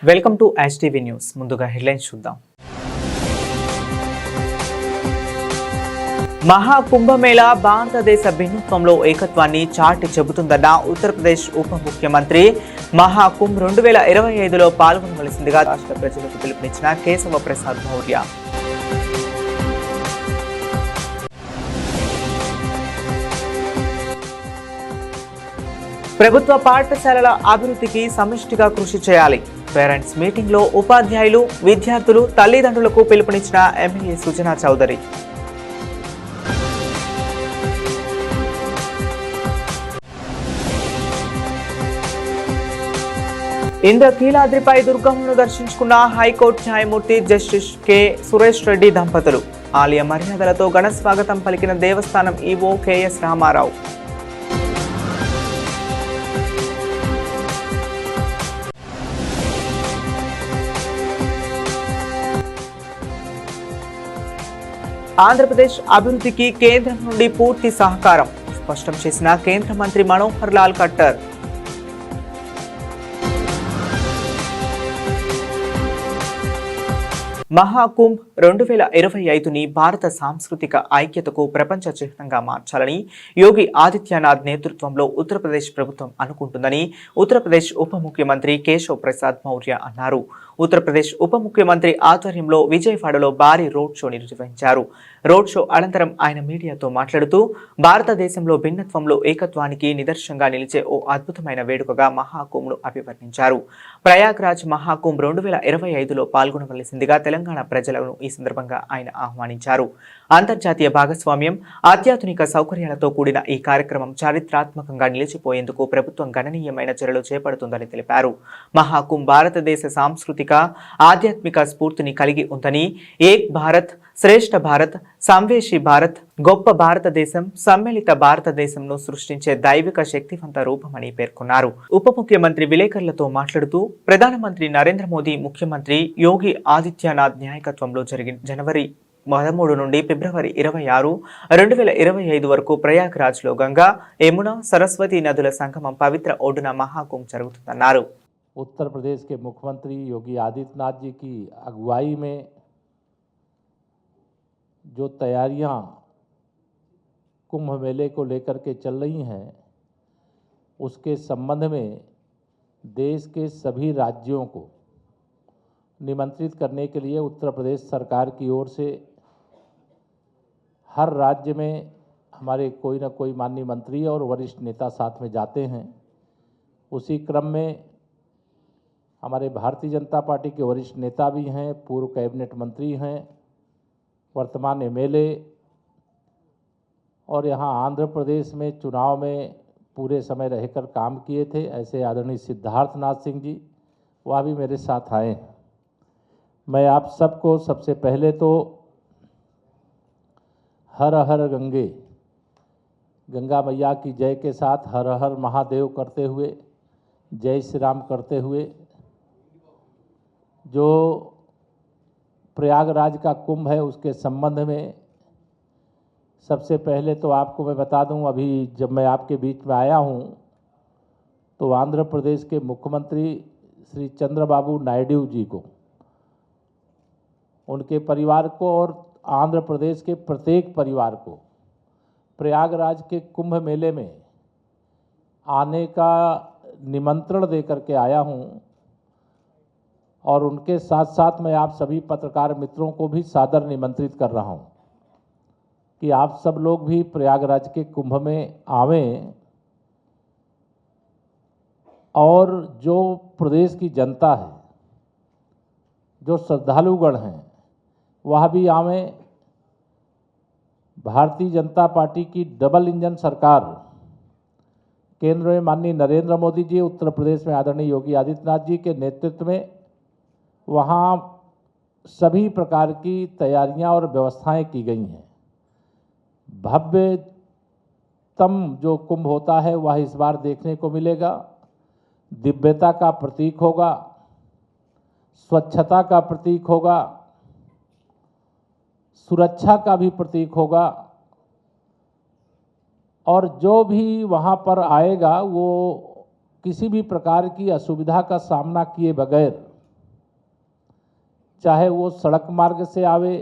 Welcome to HTV news. ముందుగా headlines చూద్దాం. మహాకుంభమేళా భారతదేశ భిన్నత్వంలో ఏకత్వాన్ని చాటి చెబుతుందన్న ఉత్తరప్రదేశ్ ఉప ముఖ్యమంత్రి. మహాకుంభ్ 2025లో పాల్గొనవలసిందిగా రాష్ట్ర ప్రజలకు పిలుపునిచ్చిన కేశవ ప్రసాద్ మౌర్య. ప్రభుత్వ పాఠశాలల అభివృద్ధికి సమిష్టిగా కృషి చేయాలి. పేరెంట్స్ మీటింగ్లో ఉపాధ్యాయులు, విద్యార్థులు, తల్లిదండ్రులకు పిలుపునిచ్చిన ఎమ్మెల్యే సుజనా చౌదరి. ఇంద్రకీలాద్రిపై దుర్గమ్మను దర్శించుకున్న హైకోర్టు న్యాయమూర్తి జస్టిస్ కె సురేష్ రెడ్డి దంపతులు. ఆలయ మర్యాదలతో ఘన స్వాగతం పలికిన దేవస్థానం ఈవో కెఎస్ రామారావు. ఆంధ్రప్రదేశ్ అభివృద్ధికి కేంద్రం నుండి పూర్తి సహకారం స్పష్టం చేసిన కేంద్ర మంత్రి మనోహర్ లాల్ ఖట్టర్. మహాకుంభ్ 2025ని భారత సాంస్కృతిక ఐక్యతకు ప్రపంచ చిహ్నంగా మార్చాలని యోగి ఆదిత్యనాథ్ నేతృత్వంలో ఉత్తరప్రదేశ్ ప్రభుత్వం అనుకుంటుందని ఉత్తరప్రదేశ్ ఉప ముఖ్యమంత్రి కేశవ్ ప్రసాద్ మౌర్య అన్నారు. ఉత్తరప్రదేశ్ ఉప ముఖ్యమంత్రి ఆధ్వర్యంలో విజయవాడలో భారీ రోడ్ షో నిర్వహించారు. రోడ్ షో అనంతరం ఆయన మీడియాతో మాట్లాడుతూ భారతదేశంలో భిన్నత్వంలో ఏకత్వానికి నిదర్శనంగా నిలిచే ఓ అద్భుతమైన వేడుకగా మహాకుంభ్ను అభివర్ణించారు. ప్రయాగ్రాజ్ మహాకుంభ్ 2025లో పాల్గొనవలసిందిగా తెలంగాణ ప్రజలను ఈ సందర్భంగా ఆయన ఆహ్వానించారు. అంతర్జాతీయ భాగస్వామ్యం, అత్యాధునిక సౌకర్యాలతో కూడిన ఈ కార్యక్రమం చారిత్రాత్మకంగా నిలిచిపోయేందుకు ప్రభుత్వం గణనీయమైన చర్యలు చేపడుతుందని తెలిపారు. మహాకుంభ్ భారతదేశ సాంస్కృతిక, ఆధ్యాత్మిక స్ఫూర్తిని కలిగి ఉందని, ఏక్ భారత్, శ్రేష్ఠ భారత్, సంవేశీ భారత్, గొప్ప భారతదేశం, సమ్మిళిత భారతదేశంను సృష్టించే దైవిక శక్తివంత రూపమని పేర్కొన్నారు. ఉప ముఖ్యమంత్రి విలేకరులతో మాట్లాడుతూ ప్రధానమంత్రి నరేంద్ర మోదీ, ముఖ్యమంత్రి యోగి ఆదిత్యనాథ్ నాయకత్వంలో జరిగిన జనవరి 13 నుండి ఫిబ్రవరి 26, 2025 వరకు ప్రయాగ్రాజ్లో గంగా, యమున, సరస్వతి నదుల సంగమం పవిత్ర ఒడ్డున మహాకుంభ్ జరుగుతుందన్నారు. उत्तर प्रदेश के मुख्यमंत्री योगी आदित्यनाथ जी की अगुवाई में जो तैयारियां कुंभ मेले को लेकर के चल रही हैं, उसके संबंध में देश के सभी राज्यों को निमंत्रित करने के लिए उत्तर प्रदेश सरकार की ओर से हर राज्य में हमारे कोई न कोई माननीय मंत्री और वरिष्ठ नेता साथ में जाते हैं। उसी क्रम में हमारे भारतीय जनता पार्टी के वरिष्ठ नेता भी हैं, पूर्व कैबिनेट मंत्री हैं, वर्तमान एमएलए, और यहाँ आंध्र प्रदेश में चुनाव में पूरे समय रहकर काम किए थे ऐसे आदरणीय सिद्धार्थनाथ सिंह जी, वह भी मेरे साथ आए हैं। मैं आप सबको सबसे पहले तो हर हर गंगे, गंगा मैया की जय के साथ हर हर महादेव करते हुए, जय श्री राम करते हुए, जो प्रयागराज का कुंभ है उसके संबंध में सबसे पहले तो आपको मैं बता दूं, अभी जब मैं आपके बीच में आया हूं तो आंध्र प्रदेश के मुख्यमंत्री श्री चंद्रबाबू नायडू जी को, उनके परिवार को और आंध्र प्रदेश के प्रत्येक परिवार को प्रयागराज के कुंभ मेले में आने का निमंत्रण देकर के आया हूं, और उनके साथ साथ मैं आप सभी पत्रकार मित्रों को भी सादर निमंत्रित कर रहा हूं कि आप सब लोग भी प्रयागराज के कुंभ में आवें, और जो प्रदेश की जनता है, जो श्रद्धालुगण हैं, वह भी आवें। भारतीय जनता पार्टी की डबल इंजन सरकार, केंद्र में माननीय नरेंद्र मोदी जी, उत्तर प्रदेश में आदरणीय योगी आदित्यनाथ जी के नेतृत्व में वहाँ सभी प्रकार की तैयारियां और व्यवस्थाएं की गई हैं। भव्य उत्तम जो कुंभ होता है वह इस बार देखने को मिलेगा। दिव्यता का प्रतीक होगा, स्वच्छता का प्रतीक होगा, सुरक्षा का भी प्रतीक होगा और जो भी वहाँ पर आएगा वो किसी भी प्रकार की असुविधा का सामना किए बगैर, चाहे वो सड़क मार्ग से आवे,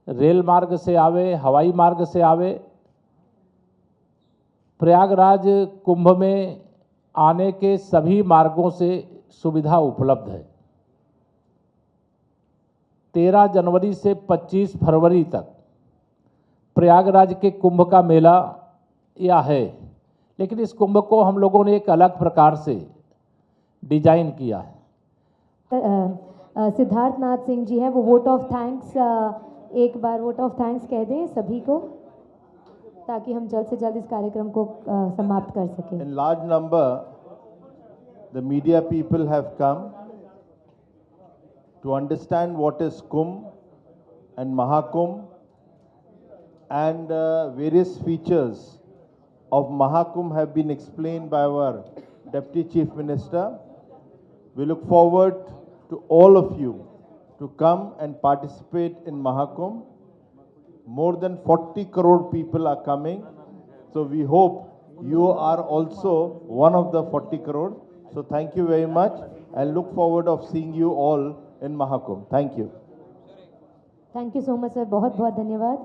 रेल मार्ग से आवे, हवाई मार्ग से आवे, प्रयागराज कुंभ में आने के सभी मार्गों से सुविधा उपलब्ध है। 13 जनवरी से 25 फरवरी तक प्रयागराज के कुंभ का मेला यह है, लेकिन इस कुंभ को हम लोगों ने एक अलग प्रकार से डिजाइन किया है। सिद्धार्थ नाथ सिंह जी हैं, वो वोट ऑफ थैंक्स, एक बार वोट ऑफ थैंक्स कह दें सभी को, ताकि हम जल्द से जल्द इस कार्यक्रम को समाप्त कर सकें। In large number, the media people have come to understand what is Kumbh and Mahakumbh and various features of Mahakumbh have been explained by our Deputy Chief Minister. We look forward to all of you to come and participate in Mahakumbh. More than 40 crore people are coming, so we hope you are also one of the 40 crore. So thank you very much and look forward of seeing you all in Mahakumbh. Thank you. Thank you so much sir, बहुत बहुत धन्यवाद।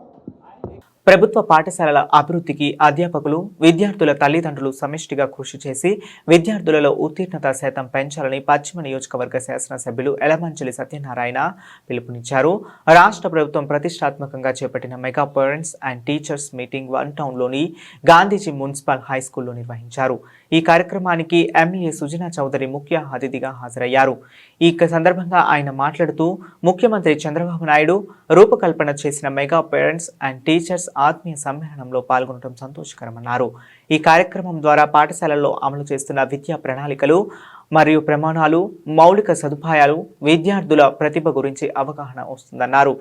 ప్రభుత్వ పాఠశాలల అభివృద్ధికి అధ్యాపకులు, విద్యార్థుల తల్లిదండ్రులు సమిష్టిగా కృషి చేసి విద్యార్థులలో ఉత్తీర్ణత శాతం పెంచాలని పశ్చిమ నియోజకవర్గ శాసనసభ్యులు ఎలమంచిలి సత్యనారాయణ పిలుపునిచ్చారు. రాష్ట్ర ప్రభుత్వం ప్రతిష్టాత్మకంగా చేపట్టిన mega parents and teachers meeting 1 టౌన్లోని గాంధీజీ మున్సిపల్ హై స్కూల్లో నిర్వహించారు. ఈ కార్యక్రమానికి ఎమ్మెల్యే సుజనా చౌదరి ముఖ్య అతిథిగా హాజరయ్యారు. ఈ సందర్భంగా ఆయన మాట్లాడుతూ ముఖ్యమంత్రి చంద్రబాబు నాయుడు రూపకల్పన చేసిన మెగా పేరెంట్స్ అండ్ టీచర్స్ ఆత్మీయ సమ్మేళనంలో పాల్గొనడం సంతోషకరమన్నారు. ఈ కార్యక్రమం ద్వారా పాఠశాలల్లో అమలు చేస్తున్న విద్యా ప్రణాళికలు మరియు ప్రమాణాలు, మౌలిక సదుపాయాలు, విద్యార్థుల ప్రతిభ గురించి అవగాహన వస్తుందన్నారు.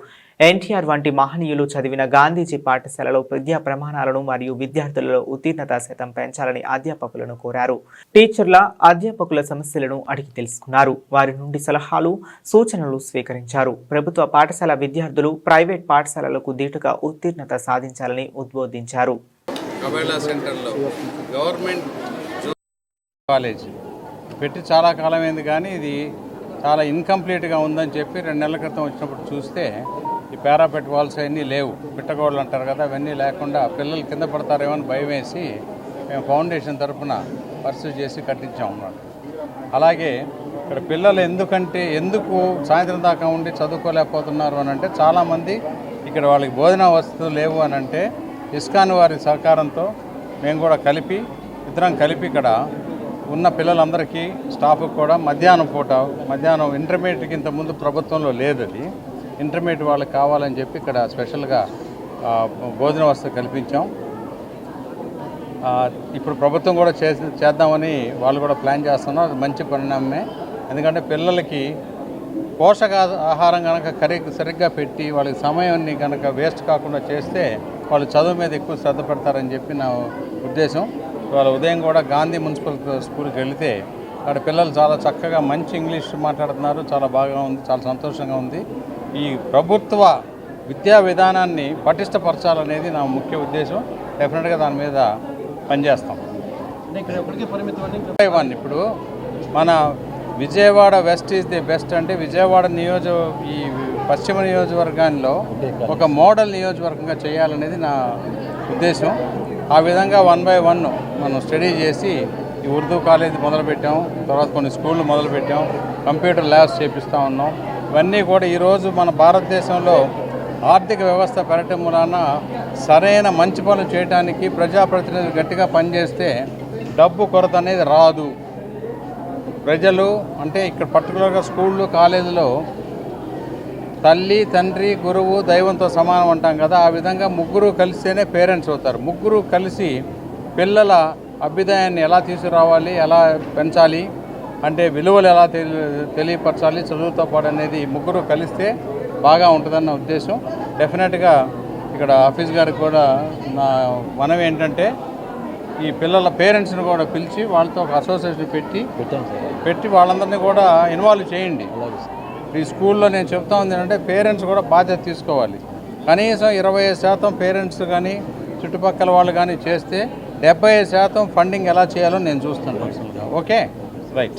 ఎన్టీఆర్ వంటి మహనీయులు చదివిన గాంధీజీ పాఠశాలలో విద్యా ప్రమాణాలను మరియు విద్యార్థులలో ఉత్తీర్ణత శాతం పెంచాలని అధ్యాపకులను కోరారు. టీచర్ల, అధ్యాపకుల సమస్యలను అడిగి తెలుసుకున్నారు. వారి నుండి సలహాలు, సూచనలు స్వీకరించారు. ప్రభుత్వ పాఠశాల విద్యార్థులు ప్రైవేట్ పాఠశాలలకు దీటుగా ఉత్తీర్ణత సాధించాలని ఉద్బోధించారు. కాలేజ్ పెట్టి చాలా కాలమైంది, కానీ ఇది చాలా ఇన్కంప్లీట్గా ఉందని చెప్పి 2 నెలల క్రితం వచ్చినప్పుడు చూస్తే ఈ పారాపెట్ వాల్స్ అవన్నీ లేవు, పిట్టగోడలు అంటారు కదా, అవన్నీ లేకుండా పిల్లలు కింద పడతారేమో అని భయం వేసి మేము ఫౌండేషన్ తరఫున పర్సూ చేసి కట్టించాం అన్నమాట. అలాగే ఇక్కడ పిల్లలు ఎందుకు సాయంత్రం దాకా ఉండి చదువుకోలేకపోతున్నారు అని అంటే, చాలామంది ఇక్కడ వాళ్ళకి భోజన వసతులు లేవు అని అంటే ఇస్కాన్ వారి సహకారంతో మేము కూడా ఇద్దరం కలిపి ఇక్కడ ఉన్న పిల్లలందరికీ, స్టాఫ్కి కూడా మధ్యాహ్నం ఇంటర్మీడియట్కి ఇంతకుముందు ప్రభుత్వంలో లేదు, అది ఇంటర్మీడియట్ వాళ్ళకి కావాలని చెప్పి ఇక్కడ స్పెషల్గా భోజన వసతి కల్పించాం. ఇప్పుడు ప్రభుత్వం కూడా చేద్దామని వాళ్ళు కూడా ప్లాన్ చేస్తున్నారు. అది మంచి పరిణామమే, ఎందుకంటే పిల్లలకి పోషక ఆహారం కనుక సరిగ్గా పెట్టి వాళ్ళకి సమయాన్ని కనుక వేస్ట్ కాకుండా చేస్తే వాళ్ళు చదువు మీద ఎక్కువ శ్రద్ధ పెడతారని చెప్పి నా ఉద్దేశం. వాళ్ళ ఉదయం కూడా గాంధీ మున్సిపల్ స్కూల్కి వెళితే అక్కడ పిల్లలు చాలా చక్కగా మంచి ఇంగ్లీష్ మాట్లాడుతున్నారు, చాలా బాగా ఉంది, చాలా సంతోషంగా ఉంది. ఈ ప్రభుత్వ విద్యా విధానాన్ని పటిష్టపరచాలనేది నా ముఖ్య ఉద్దేశం. డెఫినెట్గా దాని మీద పనిచేస్తాం. ఇప్పుడు మన Vijayawada west is the best అంటే విజయవాడ ఈ పశ్చిమ నియోజకవర్గాల్లో ఒక మోడల్ నియోజకవర్గంగా చేయాలనేది నా ఉద్దేశం. ఆ విధంగా 1 by 1 మనం స్టడీ చేసి ఈ ఉర్దూ కాలేజీ మొదలుపెట్టాం, తర్వాత కొన్ని స్కూళ్ళు మొదలుపెట్టాం, కంప్యూటర్ ల్యాబ్స్ చేపిస్తూ ఉన్నాం. ఇవన్నీ కూడా ఈరోజు మన భారతదేశంలో ఆర్థిక వ్యవస్థ పెరగటం వలన సరైన మంచి పనులు చేయడానికి ప్రజాప్రతినిధులు గట్టిగా పనిచేస్తే డబ్బు కొరత అనేది రాదు. ప్రజలు అంటే ఇక్కడ పర్టికులర్గా స్కూళ్ళు, కాలేజీలో తల్లి, తండ్రి, గురువు, దైవంతో సమానం అంటాం కదా, ఆ విధంగా ముగ్గురు కలిస్తేనే పేరెంట్స్ అవుతారు. ముగ్గురు కలిసి పిల్లల అభ్యుదయాన్ని ఎలా తీసుకురావాలి, ఎలా పెంచాలి, అంటే విలువలు ఎలా తెలియపరచాలి చదువుతో పాటు అనేది ముగ్గురు కలిస్తే బాగా ఉంటుందన్న ఉద్దేశం. డెఫినెట్గా ఇక్కడ ఆఫీస్ గారికి కూడా నా మనవి ఏంటంటే ఈ పిల్లల పేరెంట్స్ని కూడా పిలిచి వాళ్ళతో ఒక అసోసియేషన్ పెట్టి వాళ్ళందరినీ కూడా ఇన్వాల్వ్ చేయండి. ఈ స్కూల్లో నేను చెప్తా ఉంది ఏంటంటే పేరెంట్స్ కూడా బాధ్యత తీసుకోవాలి. కనీసం 25% పేరెంట్స్ కానీ చుట్టుపక్కల వాళ్ళు కానీ చేస్తే 75% ఫండింగ్ ఎలా చేయాలో నేను చూస్తాను. Okay, right.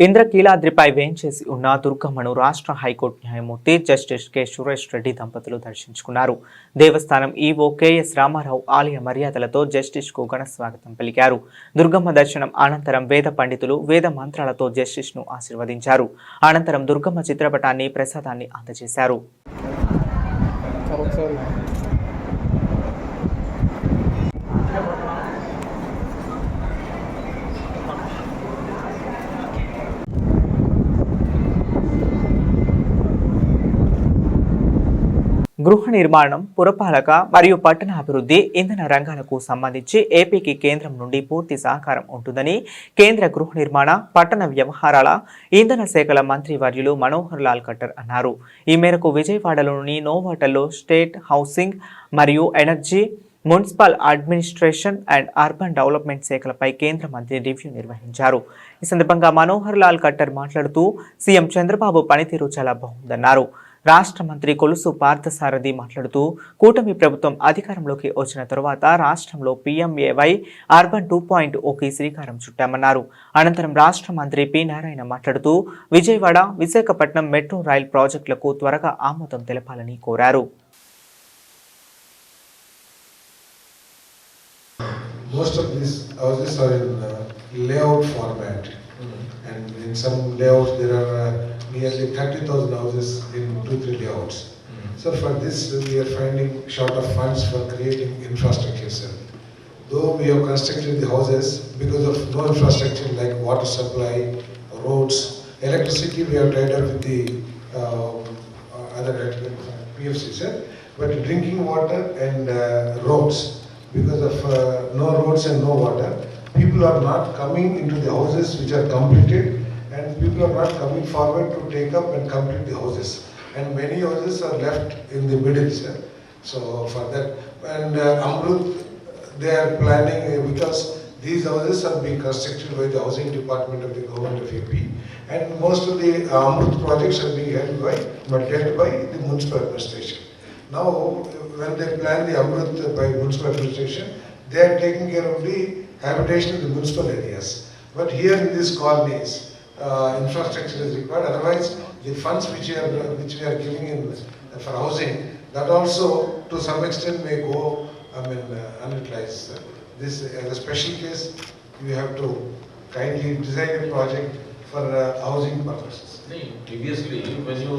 ఇంద్రకీలాద్రిపై వేంచేసి ఉన్న దుర్గమ్మను రాష్ట్ర హైకోర్టు న్యాయమూర్తి జస్టిస్ కె సురేష్ రెడ్డి దంపతులు దర్శించుకున్నారు. దేవస్థానం ఈవో కెఎస్ రామారావు ఆలయ మర్యాదలతో జస్టిస్ కు ఘన స్వాగతం పలికారు. దుర్గమ్మ దర్శనం అనంతరం వేద పండితులు వేద మంత్రాలతో జస్టిస్ ను ఆశీర్వదించారు. అనంతరం దుర్గమ్మ చిత్రపటాన్ని ప్రసాదాన్ని అందజేశారు. గృహ నిర్మాణం, పురపాలక మరియు పట్టణాభివృద్ధి, ఇంధన రంగాలకు సంబంధించి ఏపీకి కేంద్రం నుండి పూర్తి సహకారం ఉంటుందని కేంద్ర గృహ నిర్మాణ, పట్టణ వ్యవహారాల, ఇంధన శాఖల మంత్రి వర్యులు మనోహర్ లాల్ ఖట్టర్ అన్నారు. ఈ మేరకు విజయవాడలోని నోవాటల్లో స్టేట్ హౌసింగ్ మరియు energy, municipal administration and urban development శాఖలపై కేంద్ర మంత్రి రివ్యూ నిర్వహించారు. ఈ సందర్భంగా మనోహర్ లాల్ ఖట్టర్ మాట్లాడుతూ సీఎం చంద్రబాబు పనితీరు చాలా బాగుందన్నారు. రాష్ట్ర మంత్రి కొలుసు పార్థసారథి మాట్లాడుతూ కూటమి ప్రభుత్వం అధికారంలోకి వచ్చిన తరువాత రాష్ట్రంలో PMAY అర్బన్ 2.0కి శ్రీకారం చుట్టామన్నారు. అనంతరం రాష్ట్ర మంత్రి పి నారాయణ మాట్లాడుతూ విజయవాడ, విశాఖపట్నం మెట్రో రైల్ ప్రాజెక్టులకు త్వరగా ఆమోదం తెలపాలని కోరారు. Most of these houses are in layout format, and in some layouts there are nearly 30,000 houses in 2-3 layouts. So for this we are finding short of funds for creating infrastructure. Though we have constructed the houses, because of no infrastructure like water supply, roads, electricity, we have tied up with the other PFCs, but drinking water and roads, because of no roads and no water, people are not coming into the houses which are completed, and people are not coming forward to take up and complete the houses, and many houses are left in the middle. So for that, and Amrut, they are planning, because these houses are being constructed by the housing department of the government of AP, and most of the Amrut projects are being held by the municipal administration. Now when they plan the Amrut by municipal administration, they are taking care of the habitation of the municipal areas. But here in these colonies, infrastructure is required. Otherwise, the funds which we are giving in for housing, that also to some extent may go, unutilized. This as a special case, you have to kindly design a project for housing purposes. Previously, when you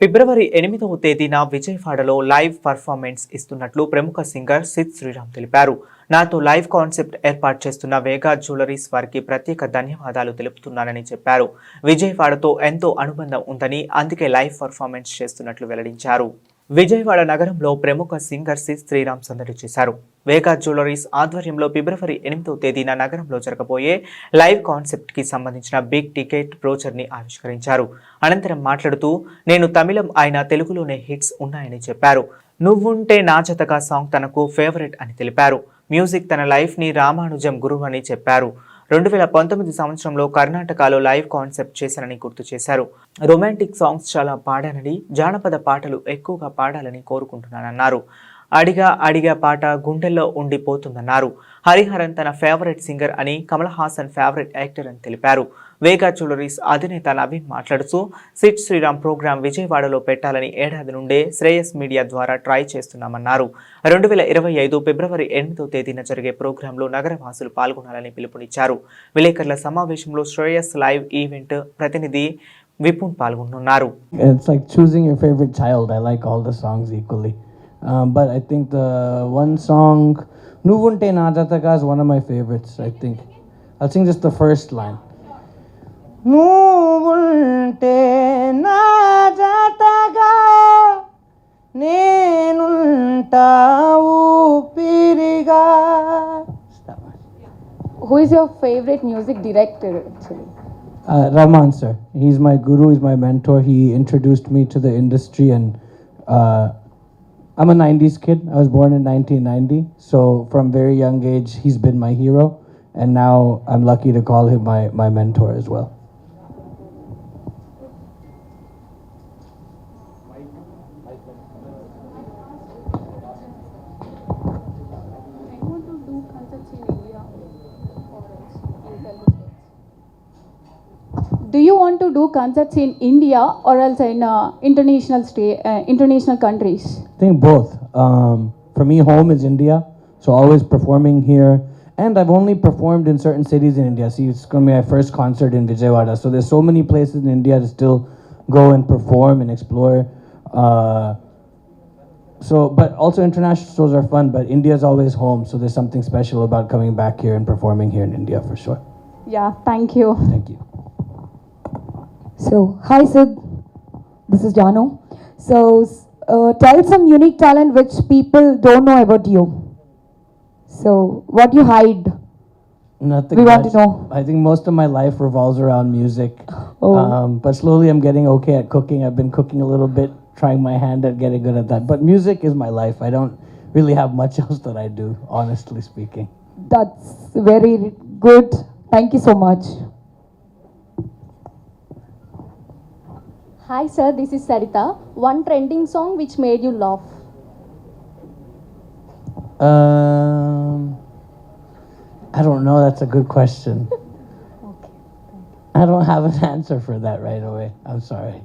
ఫిబ్రవరి 8వ తేదీన విజయవాడలో live performance ఇస్తున్నట్లు ప్రముఖ singer Sid Sriram తెలిపారు. నాతో live concept ఏర్పాటు చేస్తున్న వేగా jewelleries వారికి ప్రత్యేక ధన్యవాదాలు తెలుపుతున్నానని చెప్పారు. విజయవాడతో ఎంతో అనుబంధం ఉందని అందుకే లైవ్ పర్ఫార్మెన్స్ చేస్తున్నట్లు వెల్లడించారు. విజయవాడ నగరంలో ప్రముఖ సింగర్ సిద్ శ్రీరామ్ సందడి చేశారు. వేగా జ్యువెలరీస్ ఆధ్వర్యంలో ఫిబ్రవరి 8వ తేదీన నగరంలో జరగబోయే లైవ్ కాన్సెప్ట్ కి సంబంధించిన బిగ్ టికెట్ బ్రోచర్ ని ఆవిష్కరించారు. అనంతరం మాట్లాడుతూ నేను తమిళం అయిన తెలుగులోనే హిట్స్ ఉన్నాయని చెప్పారు. నువ్వుంటే నా జతగా సాంగ్ తనకు ఫేవరెట్ అని తెలిపారు. మ్యూజిక్ తన లైఫ్ ని రామానుజం గురువు అని చెప్పారు. 2019 సంవత్సరంలో కర్ణాటకలో లైవ్ కాన్సెప్ట్ చేశానని గుర్తు చేశారు. రొమాంటిక్ సాంగ్స్ చాలా పాడానని, జానపద పాటలు ఎక్కువగా పాడాలని కోరుకుంటున్నానన్నారు. అడిగా పాట గుండెల్లో ఉండిపోతుందన్నారు. హరిహరన్ తన ఫేవరెట్ సింగర్ అని, కమల్ హాసన్ ఫేవరెట్ యాక్టర్ అని తెలిపారు. వేగా జ్యువెలరీస్ అధినేత నవీన్ మాట్లాడుతూ సిద్ శ్రీరామ్ ప్రోగ్రాం విజయవాడలో పెట్టాలని ఏడాది నుండే శ్రేయస్ మీడియా ద్వారా ట్రై చేస్తున్నామన్నారు. 2025 ఫిబ్రవరి 8వ తేదీన జరిగే ప్రోగ్రాంలో నగరవాసులు పాల్గొనాలని పిలుపునిచ్చారు. విలేకరుల సమావేశంలో శ్రేయస్ లైవ్ ఈవెంట్ ప్రతినిధి విపున్ పాల్గొన్నారు. It's like choosing your favorite child. I like all the songs equally. But I think the one song, Nuvunte Najataga, is one of my favorites, I think. I'll sing just the first line. Nuvunte Najataga, Nenunta Upiriga. Who is your favorite music director actually? Rahman sir. He's my guru, he's my mentor. He introduced me to the industry and I'm a 90s kid. I was born in 1990. So from very young age, he's been my hero. And now I'm lucky to call him my mentor as well. Do you want to do concerts in India or else in international countries? I think both. For me, home is India. So always performing here. And I've only performed in certain cities in India. See, it's going to be my first concert in Vijayawada. So there's so many places in India to still go and perform and explore. But also international shows are fun, but India is always home. So there's something special about coming back here and performing here in India for sure. Yeah, thank you. Thank you. So, hi Sid, this is Janu. So, tell some unique talent which people don't know about you. So, what you hide? Nothing We want much. to know. I think most of my life revolves around music. Oh. But slowly I'm getting okay at cooking. I've been cooking a little bit, trying my hand at getting good at that. But music is my life. I don't really have much else that I do, honestly speaking. That's very good. Thank you so much. Hi sir, this is Sarita. One trending song which made you laugh. I don't know. That's a good question. I don't have an answer for that right away. I'm sorry.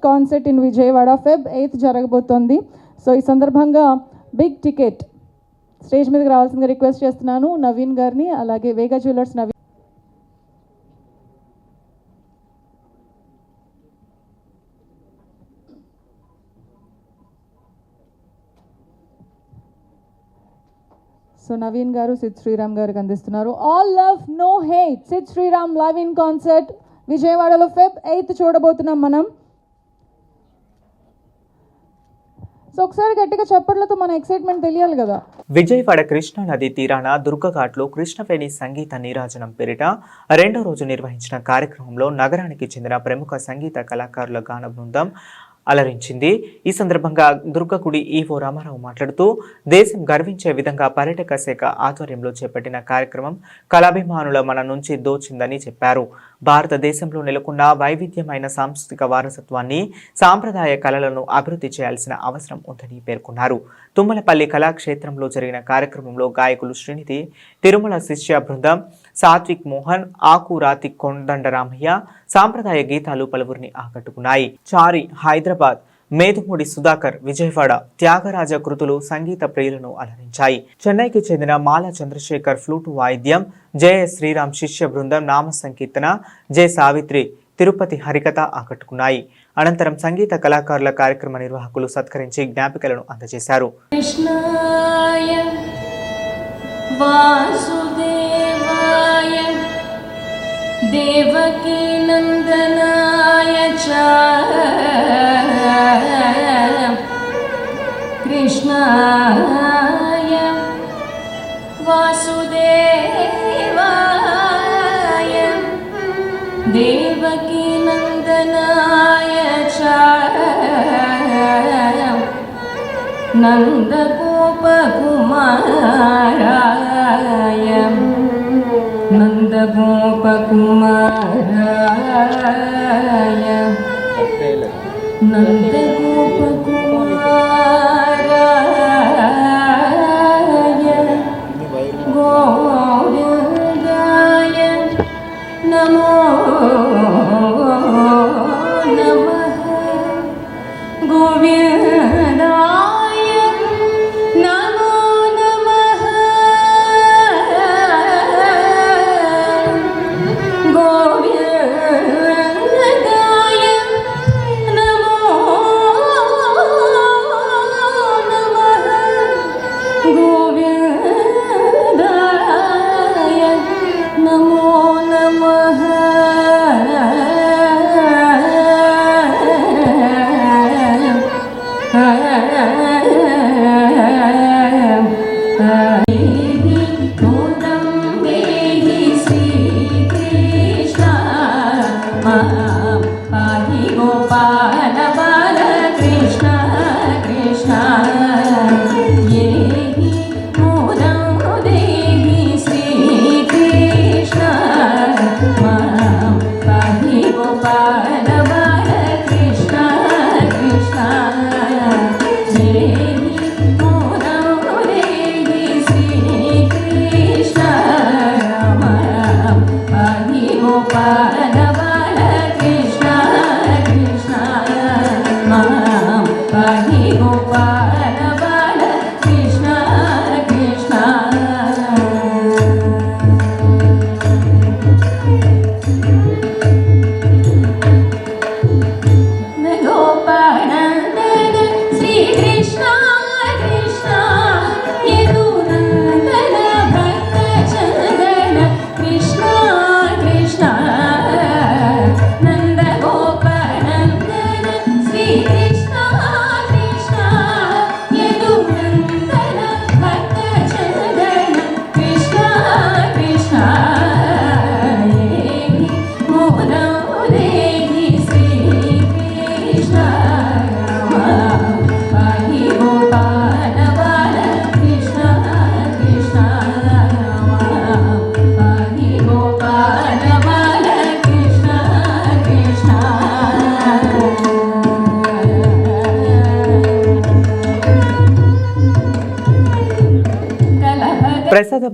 Concert in Vijayawada Feb 8 జరగబోతోంది. So ఈ సందర్భంగా big ticket stage మీదకి రావాల్సిందిగా request చేస్తున్నాను నవీన్ గారిని, అలాగే Vega jewellers Naveen. So Naveen గారు సిద్ శ్రీరామ్ గారికి అందిస్తున్నారు. All love no hate Sid Sriram live in concert విజయవాడలో ఫెబ్ 8 చూడబోతున్నాం మనం. సో ఒకసారి గట్టిగా చప్పట్లతో మన ఎక్సైట్మెంట్ తెలియాలి కదా. విజయవాడ కృష్ణా నది తీరాన దుర్గఘాట్లో కృష్ణవేణి సంగీత నీరాజనం పేరిట 2వ రోజు నిర్వహించిన కార్యక్రమంలో నగరానికి చెందిన ప్రముఖ సంగీత కళాకారుల గాన బృందం అలరించింది. ఈ సందర్భంగా దుర్గగుడి ఈవో రామారావు మాట్లాడుతూ దేశం గర్వించే విధంగా పర్యాటక శాఖ ఆధ్వర్యంలో చేపట్టిన కార్యక్రమం కళాభిమానుల మన నుంచి దోచిందని చెప్పారు. భారతదేశంలో నెలకొన్న వైవిధ్యమైన సాంస్కృతిక వారసత్వాన్ని, సాంప్రదాయ కళలను అభివృద్ధి చేయాల్సిన అవసరం ఉందని పేర్కొన్నారు. తుమ్మలపల్లి కళాక్షేత్రంలో జరిగిన కార్యక్రమంలో గాయకులు శ్రీనిధి, తిరుమల శిష్య బృందం, సాత్విక్ మోహన్, ఆకురాతి కొండండరామయ్య సాంప్రదాయ గీతాలు పలువురిని ఆకట్టుకున్నాయి. చారి హైదరాబాద్, మేదుమూడి సుధాకర్ విజయవాడ త్యాగరాజ కృతులు సంగీత ప్రియులను అలరించాయి. చెన్నైకి చెందిన మాల చంద్రశేఖర్ ఫ్లూటు వాయిద్యం, జయ శ్రీరామ్ శిష్య బృందం నామ సంకీర్తన, జయ సావిత్రి తిరుపతి హరికథ ఆకట్టుకున్నాయి. అనంతరం సంగీత కళాకారుల కార్యక్రమ నిర్వాహకులు సత్కరించి జ్ఞాపికలను అందజేశారు. देवकी नंदनाय च कृष्णाय वासुदेवाय देवकी नंदनाय च नन्दगोपकुमाराय नन्दगोपकुमाराय नन्दगोपकुमाराय गोविन्दाय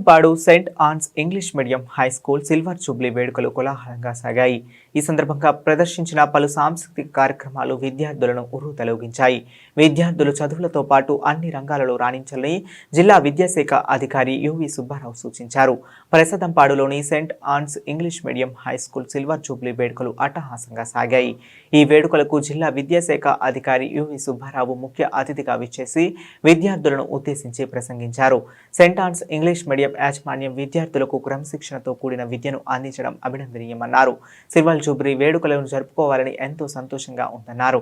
Prasadampadu Saint Ann's English medium high school silver jubilee వేడుకలు కోలాహలంగా సాగాయి. ఈ సందర్భంగా ప్రదర్శించిన పలు సాంస్కృతిక కార్యక్రమాలు విద్యార్థులను ఉర్రూతలూగించాయి. విద్యార్థులు చదువులతో పాటు అన్ని రంగాలలో రాణించాలని జిల్లా విద్యాశాఖ అధికారి యువి సుబ్బారావు సూచించారు. ప్రసాదంపాడులోని Saint Ann's English medium high school silver jubilee వేడుకలు అట్టహాసంగా సాగాయి. ఈ వేడుకలకు జిల్లా విద్యాశాఖ అధికారి యువి సుబ్బారావు ముఖ్య అతిథిగా విచ్చేసి విద్యార్థులను ఉద్దేశించి ప్రసంగించారు. సెయింట్ ఆన్స్ ఇంగ్లీష్ మీడియం యాజమాన్యం విద్యార్థులకు క్రమశిక్షణతో కూడిన విద్యను అందించడం అభినందనీయమన్నారు. సిల్వర్ జూబ్లీ వేడుకలను జరుపుకోవాలని ఎంతో సంతోషంగా ఉందన్నారు.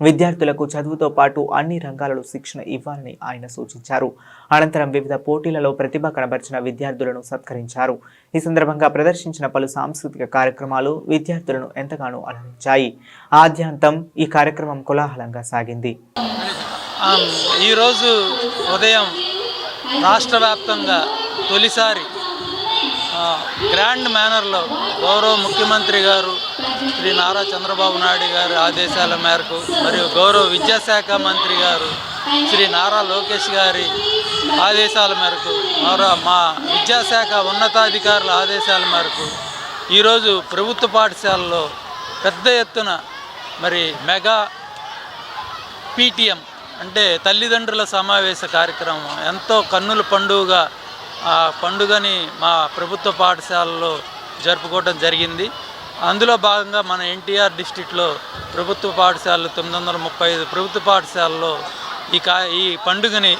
విద్యార్థులకు చదువుతో పాటు అన్ని రంగాలలో శిక్షణ ఇవ్వాలని ఆయన సూచించారు. అనంతరం వివిధ పోటీలలో ప్రతిభ కనబరిచిన విద్యార్థులను సత్కరించారు. ఈ సందర్భంగా ప్రదర్శించిన పలు సాంస్కృతిక కార్యక్రమాలు విద్యార్థులను ఎంతగానో అలరించాయి. ఆద్యాంతం ఈ కార్యక్రమం కోలాహలంగా సాగింది. ఈరోజు ఉదయం రాష్ట్ర వ్యాప్తంగా తొలిసారి గ్రాండ్ మేనర్లో గౌరవ ముఖ్యమంత్రి గారు శ్రీ నారా చంద్రబాబు నాయుడు గారి ఆదేశాల మేరకు మరియు గౌరవ విద్యాశాఖ మంత్రి గారు శ్రీ నారా లోకేష్ గారి ఆదేశాల మేరకు మా విద్యాశాఖ ఉన్నతాధికారుల ఆదేశాల మేరకు ఈరోజు ప్రభుత్వ పాఠశాలలో పెద్ద ఎత్తున మరి మెగా పీటీఎం అంటే తల్లిదండ్రుల సమావేశ కార్యక్రమం ఎంతో కన్నుల పండుగగా ఆ పండుగని మా ప్రభుత్వ పాఠశాలలో జరుపుకోవడం జరిగింది. అందులో భాగంగా మన ఎన్టీఆర్ డిస్ట్రిక్ట్లో ప్రభుత్వ పాఠశాలలు 935 ప్రభుత్వ పాఠశాలలో ఈ పండుగని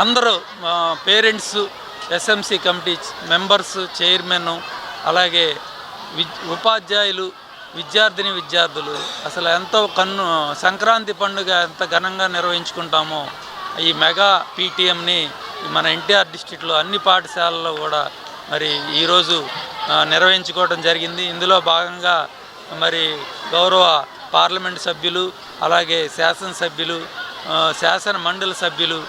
అందరూ parents, SMC committee members, chairman, అలాగే ఉపాధ్యాయులు, విద్యార్థులు అసలు ఎంతో సంక్రాంతి పండుగ ఎంత ఘనంగా నిర్వహించుకుంటామో ఈ మెగా పీటీఎంని మన ఎన్టీఆర్ డిస్ట్రిక్ట్లో అన్ని పాఠశాలల్లో కూడా మరి ఈరోజు నిర్వహించుకోవడం జరిగింది. ఇందులో భాగంగా మరి గౌరవ పార్లమెంట్ సభ్యులు, అలాగే శాసనసభ్యులు, శాసన మండలి సభ్యులు,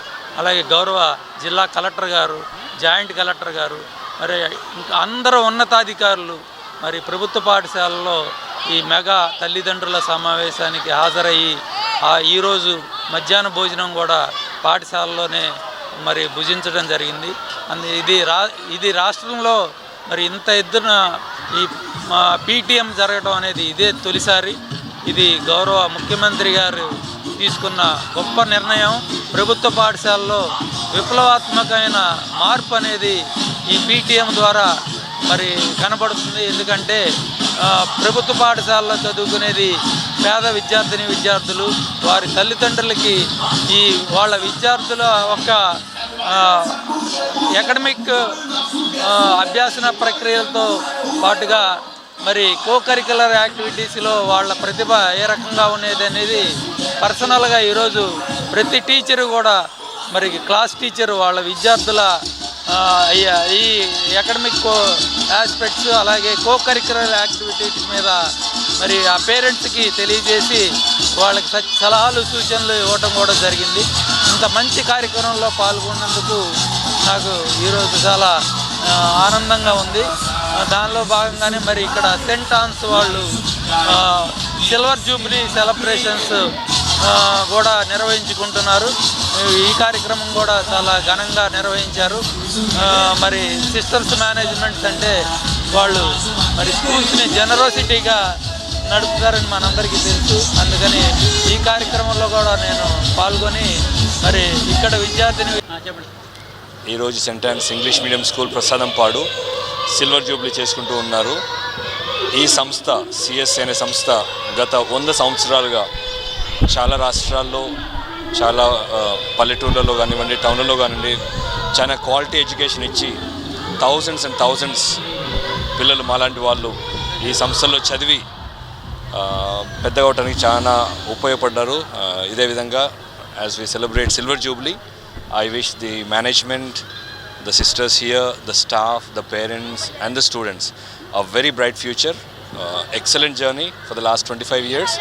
అలాగే గౌరవ జిల్లా కలెక్టర్ గారు, జాయింట్ కలెక్టర్ గారు, మరి ఇంకా అందరూ ఉన్నతాధికారులు మరి ప్రభుత్వ పాఠశాలలో ఈ మెగా తల్లిదండ్రుల సమావేశానికి హాజరయ్యి ఈరోజు మధ్యాహ్న భోజనం కూడా పాఠశాలలోనే మరి భుజించడం జరిగింది. ఇది రాష్ట్రంలో మరి ఇంత ఎత్తున ఈ పీటీఎం జరగడం అనేది ఇదే తొలిసారి. ఇది గౌరవ ముఖ్యమంత్రి గారు తీసుకున్న గొప్ప నిర్ణయం. ప్రభుత్వ పాఠశాలలో విప్లవాత్మకమైన మార్పు అనేది ఈ పీటీఎం ద్వారా మరి కనబడుతుంది. ఎందుకంటే ప్రభుత్వ పాఠశాలలో చదువుకునేది పేద విద్యార్థులు, వారి తల్లిదండ్రులకి వాళ్ళ విద్యార్థుల ఒక అకాడమిక్ అభ్యాసన ప్రక్రియలతో పాటుగా మరి కరిక్యులర్ యాక్టివిటీస్లో వాళ్ళ ప్రతిభ ఏ రకంగా ఉండేది అనేది పర్సనల్గా ఈరోజు ప్రతి టీచరు కూడా మరి క్లాస్ టీచరు వాళ్ళ విద్యార్థుల ఈ అకాడమిక్ ఆస్పెక్ట్స్ అలాగే కరిక్యులర్ యాక్టివిటీస్ మీద మరి ఆ పేరెంట్స్కి తెలియజేసి వాళ్ళకి సలహాలు సూచనలు ఇవ్వటం కూడా జరిగింది. ఇంత మంచి కార్యక్రమంలో పాల్గొన్నందుకు నాకు ఈరోజు చాలా ఆనందంగా ఉంది. దానిలో భాగంగానే మరి ఇక్కడ సెయింట్ ఆన్స్ వాళ్ళు సిల్వర్ జూబ్లీ సెలబ్రేషన్స్ కూడా నిర్వహించుకుంటున్నారు. ఈ కార్యక్రమం కూడా చాలా ఘనంగా నిర్వహించారు. మరి సిస్టమ్స్ మేనేజ్మెంట్స్ అంటే వాళ్ళు మరి స్కూల్స్ని జనరోసిటీగా నడుపుతారని మనందరికీ తెలుసు. అందుకని ఈ కార్యక్రమంలో కూడా నేను పాల్గొని మరి ఇక్కడ విద్యార్థిని ఈరోజు Saint Ann's English medium school Prasadampadu silver jubilee చేసుకుంటూ ఉన్నారు. ఈ సంస్థ సిఎస్సి అనే సంస్థ గత 100 సంవత్సరాలుగా చాలా రాష్ట్రాల్లో, చాలా పల్లెటూళ్ళలో కానివ్వండి, టౌన్లలో కానివ్వండి చాలా క్వాలిటీ ఎడ్యుకేషన్ ఇచ్చి థౌజండ్స్ అండ్ థౌజండ్స్ పిల్లలు మాలాంటి వాళ్ళు ఈ సంస్థల్లో చదివి పెద్దగా అవడానికి చాలా ఉపయోగపడ్డారు. ఇదే విధంగా as we celebrate silver jubilee, I wish the management, the sisters here, the staff, the parents and the students a very bright future, excellent journey for the last 25 years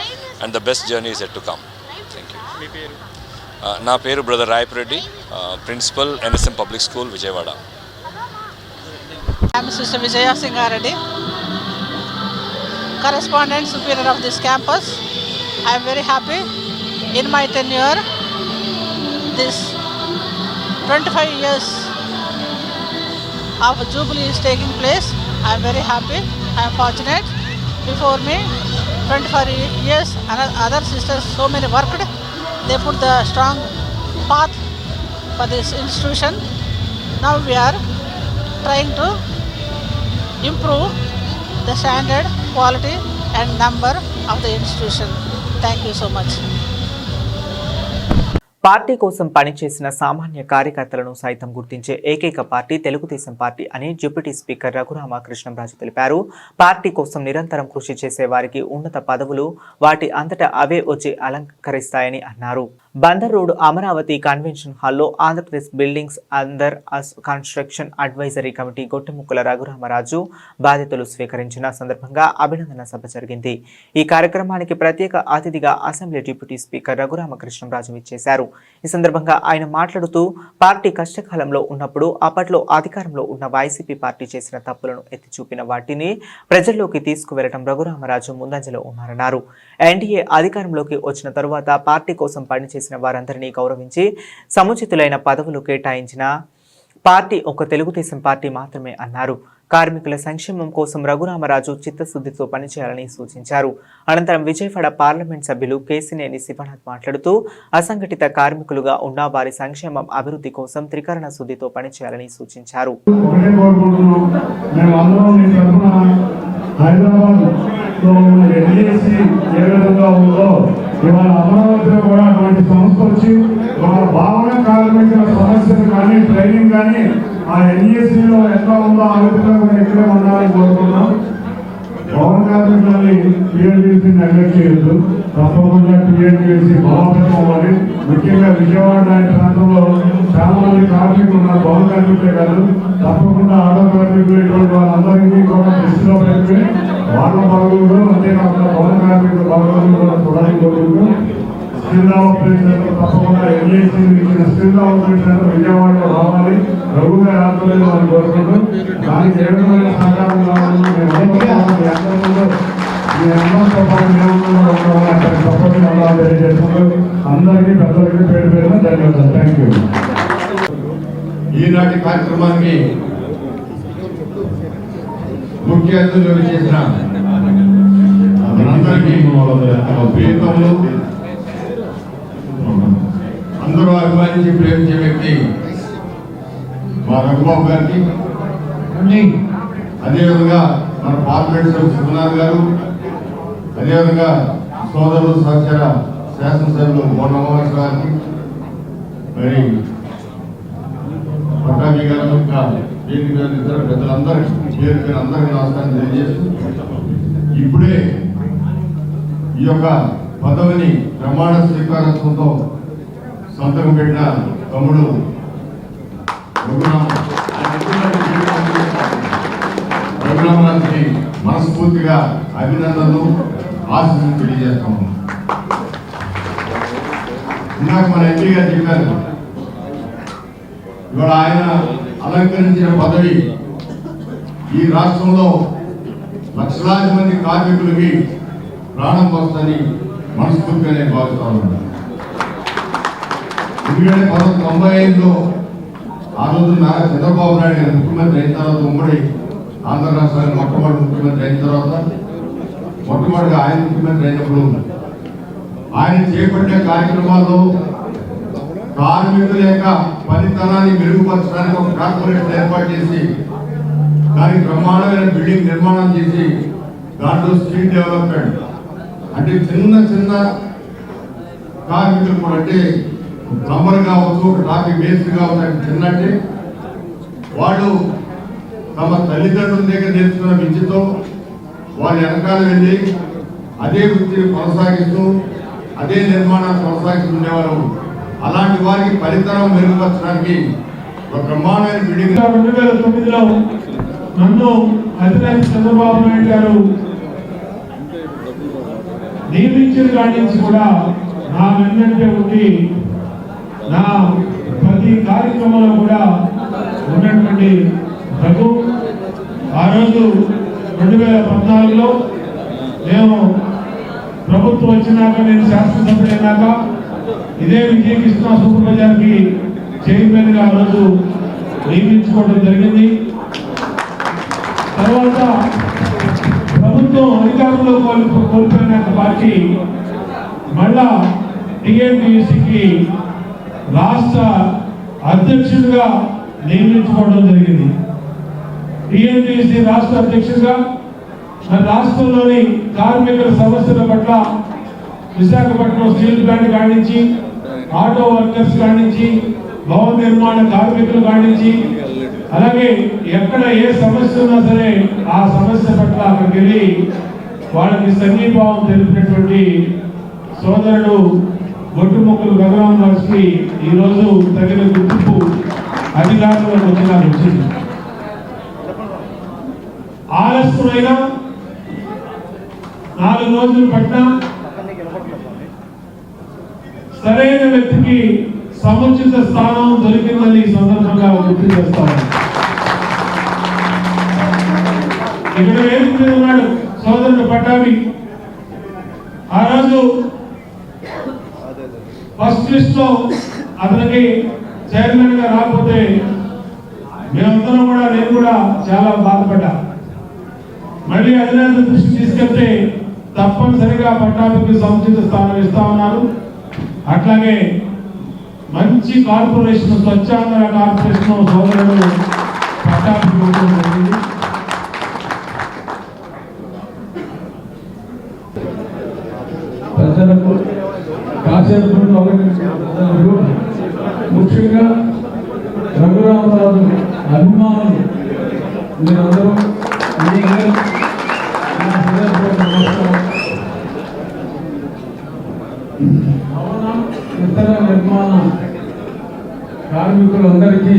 and the best journey is yet to come. Thank you. Na peru brother Rayapreddy, principal NSM Public School Vijayawada. I am Sister Vijaya Singareddy, correspondent superior of this campus. I am very happy in my tenure this 25 years of Jubilee is taking place. I am very happy. I am fortunate. Before me, 24 years, other sisters, so many worked. They put the strong path for this institution. Now we are trying to improve the standard, quality and number of the institution. Thank you so much. Party కోసం పనిచేసిన సామాన్య కార్యకర్తలను సైతం గుర్తించే ఏకైక party Telugu Desam party అని deputy speaker Raghurama Krishnam Raju తెలిపారు. Party కోసం నిరంతరం కృషి చేసే వారికి ఉన్నత పదవులు వాటి అంతటా అవే వచ్చి అలంకరిస్తాయని అన్నారు. బందర్ రోడ్ అమరావతి కన్వెన్షన్ హాల్లో Andhra Pradesh buildings under construction advisory committee Gottemukkala Raghurama Raju బాధ్యతలు స్వీకరించిన సందర్భంగా అభినందన సభ జరిగింది. ఈ కార్యక్రమానికి ప్రత్యేక అతిథిగా అసెంబ్లీ డిప్యూటీ స్పీకర్ రఘురామకృష్ణంరాజు ఇచ్చేశారు. ఈ సందర్భంగా ఆయన మాట్లాడుతూ పార్టీ కష్టకాలంలో ఉన్నప్పుడు అప్పట్లో అధికారంలో ఉన్న వైసీపీ పార్టీ చేసిన తప్పులను ఎత్తి చూపిన వాటిని ప్రజల్లోకి తీసుకువెళ్లడం రఘురామరాజు ముందంజలో ఉన్నారన్నారు. ఎన్డీఏ అధికారంలోకి వచ్చిన తరువాత పార్టీ కోసం పనిచేసిన వారందరినీ గౌరవించి సముచితులైన పదవులు కేటాయించిన పార్టీ ఒక తెలుగుదేశం పార్టీ మాత్రమే అన్నారు. కార్మికుల సంక్షేమం కోసం రఘురామరాజు చిత్తశుద్ధితో పనిచేయాలని సూచించారు. అనంతరం విజయవాడ పార్లమెంట్ సభ్యులు కేసినేని శివనాథ్ మాట్లాడుతూ అసంఘటిత కార్మికులుగా ఉన్న వారి సంక్షేమం అభివృద్ధి కోసం త్రికరణ శుద్ధితో పనిచేయాలని సూచించారు. ఇవాళ అమరావతిలో కూడా అటువంటి సంస్థ వచ్చి వాళ్ళ భావన కార్మికుల సమస్యలు కానీ ట్రైనింగ్ కానీ ఆ ఎన్ఈఎస్సీలో ఎట్లా ఉందో ఆ విధంగా కూడా ఇక్కడే ఉండాలని కోరుకున్నాం. భవన కార్మికులని టీఎన్టీసీ నెగ్లెక్ట్ చేయొద్దు. తప్పకుండా టీఎన్టీసీ బలోపేతం అవ్వాలి. ముఖ్యంగా విజయవాడ ప్రాంతంలో చాలా మంది కార్మికులు ఉన్నారు. భవన కార్మికులే కాదు, తప్పకుండా ఆటో కార్మికులు ఇటువంటి వాళ్ళందరికీ కూడా దృష్టిలో పెట్టుకుని వాళ్ళ బాగులు అంతేకాకుండా భవన కార్మికుల బాగులు కూడా చూడాలని కోరుకుంటూ స్కిల్ ఆపరేషన్ తప్పకుండా ఎన్ఏసీ ఇచ్చిన స్కిల్ ఆపరేషన్ విజయవాడలో రావాలి. రఘుగా ఆధ్వర్యంలో అని కోరుకుంటూ దానికి ఏ విధమైన సహకారం కావాలని అందరికీ పెద్దలకి పేరు పేరున ధన్యవాదాలు. Thank you. ఈనాటి కార్యక్రమానికి ముఖ్య అతిథులు చేసిన అందరికీ ప్రియతములు, అందరూ అభిమానించి ప్రేమించే వ్యక్తి మా రఘుబాబు గారికి, అదేవిధంగా మన పార్లమెంట్ సభ్యులు సుకుమార్ గారు, అదేవిధంగా సోదరులు సహచర శాసనసభ్యులు మోహన్ గారికి, మరి పట్టాభి గారు, ఇంకా ఇతర పెద్దలందరికీ పేరు పేరు అందరికీ నమస్కారం తెలియజేస్తూ ఇప్పుడే ఈ యొక్క పదవిని ప్రమాణ స్వీకారోత్సవంతో సంతకం పెట్టిన తమ్ముడు రఘురామరాజుకి మనస్ఫూర్తిగా అభినందనలు ఆశీస్సులు తెలియజేస్తాము. ఇందాక మన ఎంపీ గారు చెప్పారు, ఇవాళ ఆయన అలంకరించిన పదవి ఈ రాష్ట్రంలో లక్షలాది మంది కార్మికులకి ప్రాణం పోస్తుందని మనస్ఫూర్తిగా నేను భావిస్తాను. ఎందుకంటే 1995లో ఆ రోజు నారా చంద్రబాబు నాయుడు గారు ముఖ్యమంత్రి అయిన తర్వాత, ఉమ్మడి ఆంధ్ర రాష్ట్రానికి మొట్టమొదటి ముఖ్యమంత్రి అయిన తర్వాత, మొట్టమొదటిగా ఆయన ముఖ్యమంత్రి అయినప్పుడు ఆయన చేపట్టే కార్యక్రమాల్లో కార్మికుల యొక్క పనితనాన్ని మెరుగుపరచడానికి ఒక కార్పొరేషన్ ఏర్పాటు చేసి దానికి బ్రహ్మాండమైన బిల్డింగ్ నిర్మాణం చేసి దాంట్లో స్కిల్ డెవలప్మెంట్ అంటే చిన్న చిన్న కార్మికులు కూడా, అంటే ప్లంబర్ కావచ్చు, ఒక ట్రాఫిక్ మేస్త్రి కావచ్చు, చిన్నంటే వాళ్ళు తమ తల్లిదండ్రుల దగ్గర నేర్చుకున్న విద్యతో వారి వెనకాల వెళ్ళి అదే వృత్తిని కొనసాగిస్తూ అదే నిర్మాణాన్ని కొనసాగిస్తుండేవారు. అలాంటి వారికి ఫలితాలను మెరుగుపరచడానికి ఒక బ్రహ్మాండమైన బిల్డింగ్ 2009లో నన్ను అధినేత చంద్రబాబు నాయుడు గారు నియమించిన కాడి నుంచి కూడా నా వెన్నంటే ఉండి నా ప్రతి కార్యక్రమంలో కూడా ఉన్నటువంటి రఘు, ఆ రోజు 2014లో మేము ప్రభుత్వం వచ్చినాక, నేను శాసనసభ్యుడు అయినాక ఇదే విజయకృష్ణ సూపర్ బజార్కి చైర్మన్గా ఆ రోజు నియమించుకోవడం జరిగింది. కోల్పోయిన పార్టీ మళ్ళా టీఎన్టీయూసీకి రాష్ట్ర అధ్యక్షుడిగా నియమించుకోవడం జరిగింది. టీఎన్టీయూసీ రాష్ట్ర అధ్యక్షుడిగా మన రాష్ట్రంలోని కార్మికుల సమస్యల పట్ల విశాఖపట్నం స్టీల్ ప్లాంట్ కానించి, ఆటో వర్కర్స్ కానించి, భవన నిర్మాణ కార్మికులు కానించి, అలాగే ఎక్కడ ఏ సమస్య ఉన్నా సరే ఆ సమస్య పట్ల అక్కడికి వెళ్ళి వాళ్ళకి సంఘీభావం తెలిపినటువంటి సోదరుడు గొట్టుముక్కలు రఘురామరాజుకి ఈరోజు తగిన గుర్తింపు అధికారంలోకి వచ్చి నాకు వచ్చింది. ఆలస్యమైన 4 రోజులు పట్టినా సరైన వ్యక్తికి సముచిత స్థానం దొరికిందని ఈ సందర్భంగా గుర్తు చేస్తాను. ఇక్కడ వేదిక మీద ఉన్నాడు సోదరుడు పట్టాభి. ఆ రోజు ఫస్ట్ లిస్ట్ లో అతనికి చైర్మన్ గా రాకపోతే మేమందరం కూడా, నేను కూడా చాలా బాధపడ్డా. మళ్ళీ అధినేత దృష్టి తీసుకెళ్తే తప్పనిసరిగా పట్టాభికి సముచిత స్థానం ఇస్తా ఉన్నారు. అట్లాగే మంచి కార్పొరేషన్, స్వచ్ఛాంధ్ర కార్పొరేషన్ సోదరుడు పట్టాభికి ఇవ్వడం జరిగింది. ప్రజలకు కాసేపు ముఖ్యంగా రఘురామరాజు అభిమానులు మీరందరూ ఇతర నిర్మాణ కార్మికులందరికీ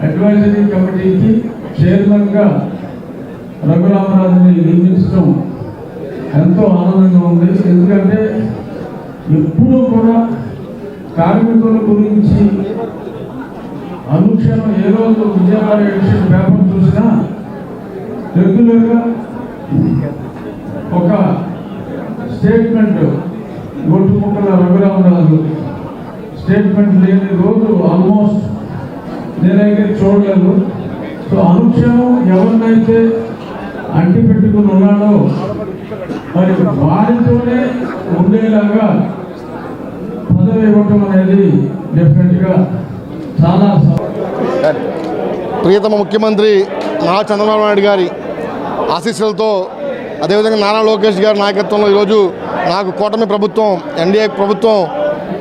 అడ్వైజరీ కమిటీకి చైర్మన్గా రఘురామరాజుని నియమించడం ఎంతో ఆనందంగా ఉంది. ఎందుకంటే ఎప్పుడూ కూడా కార్మికుల గురించి అనుక్షణం ఏ రోజు విజయవాడ ఎడిషన్ పేపర్ చూసినా రెగ్యులర్గా ఒక స్టేట్మెంట్ గొట్టుముక్కల రఘురామరాజు స్టేట్మెంట్ లేని రోజు ఆల్మోస్ట్ నేనైతే చూడలేదు. సో అనుక్షణం ఎవరినైతే అంటి పెట్టుకుని ఉన్నాడో మరి వారితోనే ఉండేలాగా పదవి ఇవ్వటం అనేది డెఫినెట్గా చాలా. ప్రియతమ ముఖ్యమంత్రి నారా చంద్రబాబు నాయుడు గారి ఆశీస్సులతో, అదేవిధంగా నారా లోకేష్ గారి నాయకత్వంలో ఈరోజు నాకు కూటమి ప్రభుత్వం, ఎన్డీఏ ప్రభుత్వం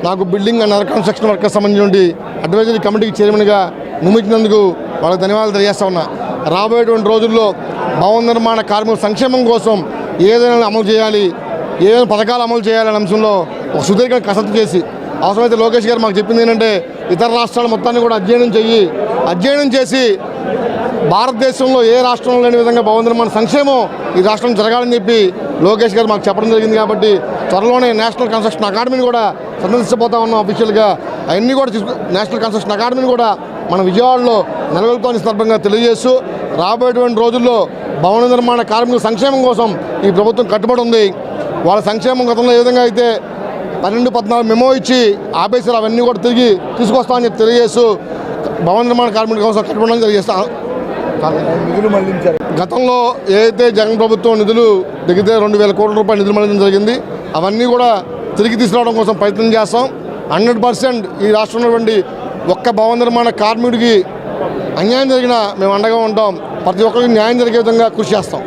నాకు building and other construction workers సంబంధించి అడ్వైజరీ కమిటీకి చైర్మన్గా నియమించినందుకు వాళ్ళకి ధన్యవాదాలు తెలియజేస్తా ఉన్నా. రాబోయేటువంటి రోజుల్లో భవన నిర్మాణ కార్మికుల సంక్షేమం కోసం ఏదైనా అమలు చేయాలి, ఏదైనా పథకాలు అమలు చేయాలనే అంశంలో ఒక సుదీర్ఘ కసరత్తు చేసి, అవసరమైతే లోకేష్ గారు మాకు చెప్పింది ఏంటంటే ఇతర రాష్ట్రాల మొత్తాన్ని కూడా అధ్యయనం చేసి భారతదేశంలో ఏ రాష్ట్రంలో లేని విధంగా భవన నిర్మాణ సంక్షేమం ఈ రాష్ట్రం జరగాలని చెప్పి లోకేష్ గారు మాకు చెప్పడం జరిగింది. కాబట్టి త్వరలోనే నేషనల్ కన్స్ట్రక్షన్ అకాడమీని కూడా సందర్శించబోతా ఉన్నాం అఫీషియల్గా. అవన్నీ కూడా నేషనల్ కన్స్ట్రక్షన్ అకాడమీని కూడా మన విజయవాడలో నెలకొల్పుతామని సందర్భంగా తెలియజేస్తూ, రాబోయేటువంటి రోజుల్లో భవన నిర్మాణ కార్మికుల సంక్షేమం కోసం ఈ ప్రభుత్వం కట్టుబడి ఉంది. వాళ్ళ సంక్షేమం గతంలో ఏ విధంగా అయితే 12-14 మెమో ఇచ్చి ఆపేసారు, అవన్నీ కూడా తిరిగి తీసుకొస్తామని చెప్పి తెలియజేస్తూ భవన నిర్మాణ కార్మికుల కోసం కట్టుబడి తెలియజేస్తాం. నిధులు మళ్లించారు. గతంలో ఏదైతే జగన్ ప్రభుత్వం నిధులు దిగితే 2,000 కోట్ల రూపాయల నిధులు మళ్లించడం జరిగింది, అవన్నీ కూడా తిరిగి తీసుకురావడం కోసం ప్రయత్నం చేస్తాం. 100% ఈ రాష్ట్రంలో ఉన్నటువంటి ఒక్క భవన నిర్మాణ కార్మికుడికి అన్యాయం జరిగినా మేము అండగా ఉంటాం. ప్రతి ఒక్కరికి న్యాయం జరిగే విధంగా కృషి చేస్తాం.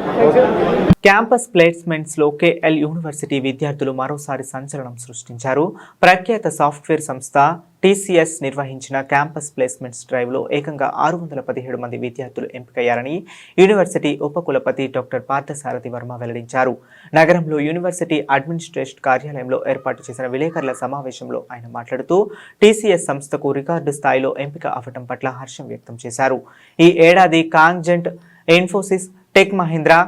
క్యాంపస్ ప్లేస్మెంట్స్లో కేఎల్ యూనివర్సిటీ విద్యార్థులు మరోసారి సంచలనం సృష్టించారు. ప్రఖ్యాత సాఫ్ట్వేర్ సంస్థ టీసీఎస్ నిర్వహించిన క్యాంపస్ ప్లేస్మెంట్స్ డ్రైవ్లో ఏకంగా 617 మంది విద్యార్థులు ఎంపికయ్యారని యూనివర్సిటీ ఉపకులపతి డాక్టర్ పార్థసారథి వర్మ వెల్లడించారు. నగరంలో యూనివర్సిటీ అడ్మినిస్ట్రేషన్ కార్యాలయంలో ఏర్పాటు చేసిన విలేకరుల సమావేశంలో ఆయన మాట్లాడుతూ టీసీఎస్ సంస్థకు రికార్డు స్థాయిలో ఎంపిక అవ్వటం పట్ల హర్షం వ్యక్తం చేశారు. ఈ ఏడాది Cognizant, Infosys, tech Mahindra,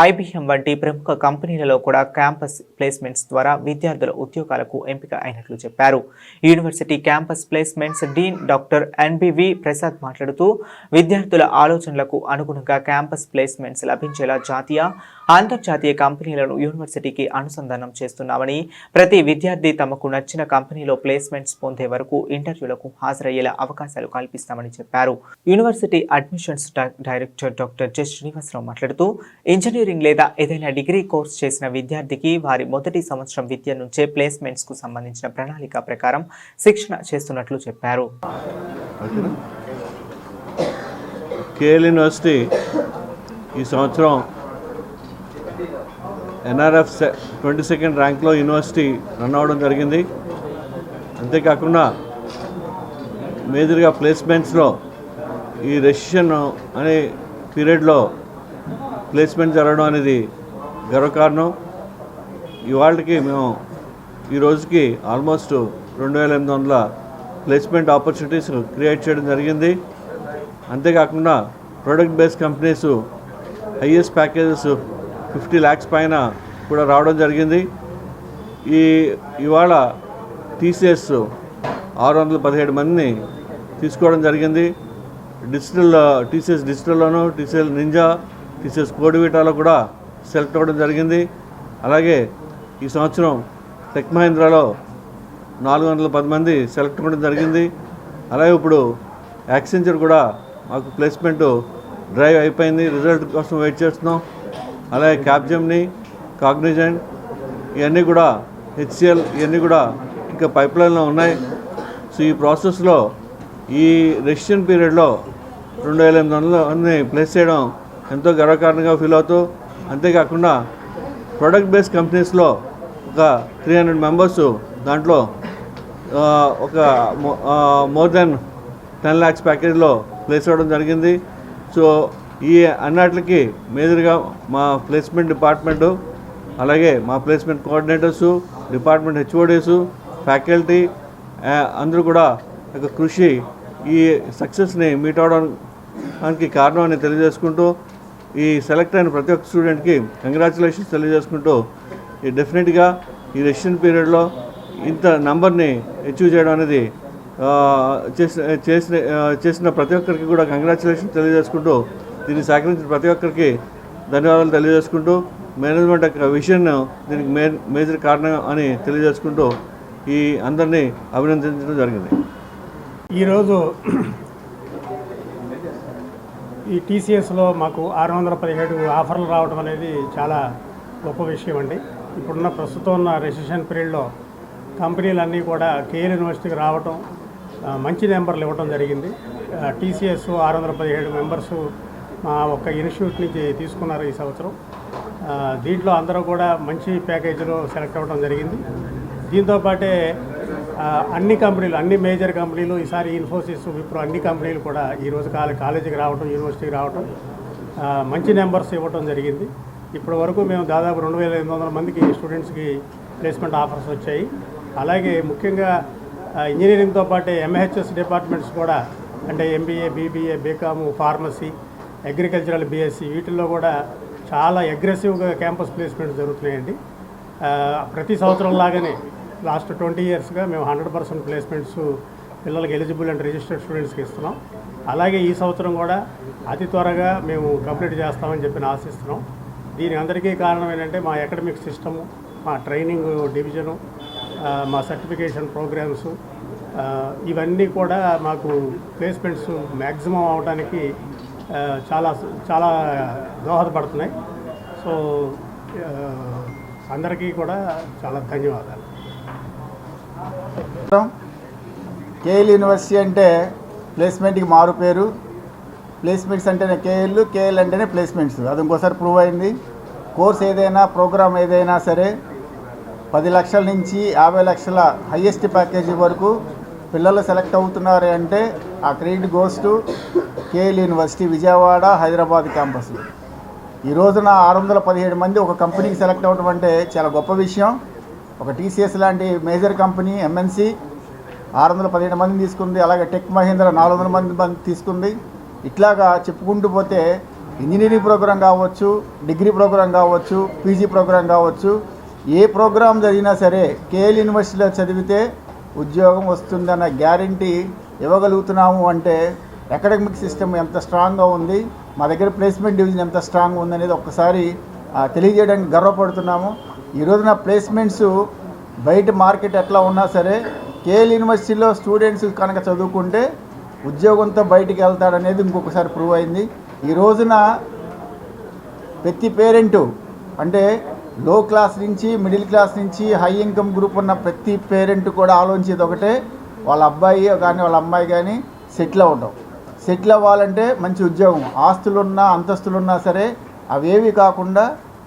IBM వంటి ప్రముఖ కంపెనీలలో కూడా క్యాంపస్ ప్లేస్మెంట్స్ ద్వారా విద్యార్థుల ఉద్యోగాలకు ఎంపిక అయినట్లు చెప్పారు. University campus placements dean doctor NBV Prasad మాట్లాడుతూ విద్యార్థుల ఆలోచనలకు అనుగుణంగా క్యాంపస్ ప్లేస్మెంట్స్ లభించేలా జాతీయ, అంతర్జాతీయ కంపెనీలను యూనివర్సిటీకి అనుసంధానం చేస్తున్నామని, ప్రతి విద్యార్థి తమకు నచ్చిన కంపెనీలో ప్లేస్మెంట్స్ పొందే వరకు ఇంటర్వ్యూలకు హాజరయ్యేలా అవకాశాలు కల్పిస్తామని చెప్పారు. University admissions director doctor J Srinivasarao మాట్లాడుతూ, ఇంజనీరింగ్ లేదా ఏదైనా డిగ్రీ కోర్స్ చేసిన విద్యార్థికి వారి మొదటి సంవత్సరం విద్య నుంచే ప్లేస్మెంట్స్ కు సంబంధించిన ప్రణాళిక ప్రకారం శిక్షణ చేస్తున్నట్లు చెప్పారు. కేఎల్ యూనివర్సిటీ ఈ సంవత్సరం NRF 22nd ర్యాంక్లో యూనివర్సిటీ రన్ అవ్వడం జరిగింది. అంతేకాకుండా మేజర్గా ప్లేస్మెంట్స్లో ఈ రెసిషన్ అనే పీరియడ్లో ప్లేస్మెంట్ జరగడం అనేది గర్వకారణం. ఇవాళకి మేము ఈ రోజుకి ఆల్మోస్ట్ 2800 ప్లేస్మెంట్ ఆపర్చునిటీస్ క్రియేట్ చేయడం జరిగింది. అంతేకాకుండా product based companies highest packages 50 lakhs పైన కూడా రావడం జరిగింది. ఇవాళ TCS 617 మందిని తీసుకోవడం జరిగింది. TCS డిజిటల్లోనూ, TCS నింజా, TCS కోడివిటాలో కూడా సెలెక్ట్ అవ్వడం జరిగింది. అలాగే ఈ సంవత్సరం టెక్ మహీంద్రాలో 410 మంది సెలెక్ట్ అవ్వడం జరిగింది. అలాగే ఇప్పుడు యాక్సెంచర్ కూడా మాకు ప్లేస్మెంట్ డ్రైవ్ అయిపోయింది, రిజల్ట్ కోసం వెయిట్ చేస్తున్నాం. అలాగే క్యాప్జెమ్ని, కాగ్నిజెంట్ ఇవన్నీ కూడా, HCL ఇవన్నీ కూడా ఇంకా పైప్లైన్లో ఉన్నాయి. సో ఈ ప్రాసెస్లో ఈ రెసిషన్ పీరియడ్లో 2800 మందిని ప్లేస్ చేయడం ఎంతో గర్వకారణంగా ఫీల్ అవుతూ, అంతేకాకుండా ప్రోడక్ట్ బేస్డ్ కంపెనీస్లో ఒక 300 మెంబర్స్ దాంట్లో ఒక మోర్ దెన్ 10 lakhs ప్యాకేజ్లో ప్లేస్ అవ్వడం జరిగింది. సో ఈ అన్నిటికి మేజర్గా మా ప్లేస్మెంట్ డిపార్ట్మెంటు, అలాగే మా placement coordinators, department HODs, faculty అందరూ కూడా ఒక కృషి ఈ సక్సెస్ని మీట్ అవడానికి కారణం అని తెలియజేసుకుంటూ, ఈ సెలెక్ట్ అయిన ప్రతి ఒక్క స్టూడెంట్కి కంగ్రాచులేషన్స్ తెలియజేసుకుంటూ, డెఫినెట్గా ఈ రెసిషన్ పీరియడ్లో ఇంత నంబర్ని అచీవ్ చేయడం అనేది చేసిన ప్రతి ఒక్కరికి కూడా కంగ్రాచులేషన్స్ తెలియజేసుకుంటూ, దీన్ని సహకరించిన ప్రతి ఒక్కరికి ధన్యవాదాలు తెలియజేసుకుంటూ, మేనేజ్మెంట్ యొక్క విజన్ దీనికి మేజర్ కారణం అని తెలియజేసుకుంటూ ఈ అందరినీ అభినందించడం జరిగింది. ఈరోజు ఈ TCSలో మాకు 617 ఆఫర్లు రావడం అనేది చాలా గొప్ప విషయం అండి. ఇప్పుడున్న ప్రస్తుతం ఉన్న రెసిషన్ పీరియడ్లో కంపెనీలన్నీ కూడా కేఎల్ యూనివర్సిటీకి రావటం, మంచి నెంబర్లు ఇవ్వడం జరిగింది. TCS 617 మెంబర్సు మా ఒక్క ఇన్స్టిట్యూట్ నుంచి తీసుకున్నారు ఈ సంవత్సరం. దీంట్లో అందరూ కూడా మంచి ప్యాకేజీలో సెలెక్ట్ అవ్వడం జరిగింది. దీంతోపాటే అన్ని కంపెనీలు, అన్ని మేజర్ కంపెనీలు, ఈసారి ఇన్ఫోసిస్, విప్రో అన్ని కంపెనీలు కూడా ఈరోజు కాలేజీకి రావడం, యూనివర్సిటీకి రావడం, మంచి నెంబర్స్ ఇవ్వడం జరిగింది. ఇప్పటి వరకు మేము దాదాపు 2800 మందికి స్టూడెంట్స్కి ప్లేస్మెంట్ ఆఫర్స్ వచ్చాయి. అలాగే ముఖ్యంగా ఇంజనీరింగ్తో పాటే MHS డిపార్ట్మెంట్స్ కూడా, అంటే MBA, BBA, BCom, pharmacy, agricultural, BSc వీటిల్లో కూడా చాలా అగ్రెసివ్గా క్యాంపస్ ప్లేస్మెంట్స్ జరుగుతున్నాయండి. ప్రతి సంవత్సరం లాగానే లాస్ట్ 20 yearsగా మేము 100% ప్లేస్మెంట్స్ పిల్లలకి ఎలిజిబుల్ అండ్ రిజిస్టర్డ్ స్టూడెంట్స్కి ఇస్తున్నాం. అలాగే ఈ సంవత్సరం కూడా అతి త్వరగా మేము కంప్లీట్ చేస్తామని చెప్పి ఆశిస్తున్నాం. దీని అందరికీ కారణం ఏంటంటే మా అకాడమిక్ సిస్టము, మా ట్రైనింగ్ డివిజను, మా సర్టిఫికేషన్ ప్రోగ్రామ్స్ ఇవన్నీ కూడా మాకు ప్లేస్మెంట్స్ మ్యాక్సిమం అవడానికి చాలా చాలా దోహదపడుతున్నాయి. సో అందరికీ కూడా చాలా ధన్యవాదాలు. కేఎల్ యూనివర్సిటీ అంటే ప్లేస్మెంట్కి మారు పేరు. ప్లేస్మెంట్స్ అంటేనే కేఎల్ అంటేనే ప్లేస్మెంట్స్. అది ఇంకోసారి ప్రూవ్ అయింది. కోర్స్ ఏదైనా, ప్రోగ్రామ్ ఏదైనా సరే 10 లక్షల నుంచి 50 లక్షల హయ్యెస్ట్ ప్యాకేజీ వరకు పిల్లలు సెలెక్ట్ అవుతున్నారు అంటే ఆ credit goes to KL university Vijayawada, Hyderabad campus. ఈ రోజున 617 మంది ఒక కంపెనీకి సెలెక్ట్ అవ్వడం అంటే చాలా గొప్ప విషయం. ఒక TCS లాంటి మేజర్ కంపెనీ, MNC 617 మందిని తీసుకుంది. అలాగే టెక్ మహీంద్రా 400 మంది తీసుకుంది. ఇట్లాగా చెప్పుకుంటూ పోతే ఇంజనీరింగ్ ప్రోగ్రాం కావచ్చు, డిగ్రీ ప్రోగ్రాం కావచ్చు, PG ప్రోగ్రాం కావచ్చు, ఏ ప్రోగ్రాం జరిగినా సరే కేఎల్ యూనివర్సిటీలో చదివితే ఉద్యోగం వస్తుందన్న గ్యారంటీ ఇవ్వగలుగుతున్నాము. అంటే అకాడమిక్ సిస్టమ్ ఎంత స్ట్రాంగ్గా ఉంది, మా దగ్గర ప్లేస్మెంట్ డివిజన్ ఎంత స్ట్రాంగ్ ఉందనేది ఒక్కసారి తెలియజేయడానికి గర్వపడుతున్నాము. ఈ రోజున ప్లేస్మెంట్స్ బయట మార్కెట్ ఎట్లా ఉన్నా సరే కేఎల్ యూనివర్సిటీలో స్టూడెంట్స్ కనుక చదువుకుంటే ఉద్యోగంతో బయటికి వెళ్తాడనేది ఇంకొకసారి ప్రూవ్ అయింది. ఈ రోజున ప్రతి పేరెంటు అంటే లో క్లాస్ నుంచి మిడిల్ క్లాస్ నుంచి హై ఇన్కమ్ గ్రూప్ ఉన్న ప్రతి పేరెంట్ కూడా ఆలోచించేది ఒకటే, వాళ్ళ అబ్బాయి కానీ వాళ్ళ అమ్మాయి కానీ సెటిల్ అవ్వడం. సెటిల్ అవ్వాలంటే మంచి ఉద్యోగం, ఆస్తులున్నా అంతస్తులున్నా సరే అవేవి కాకుండా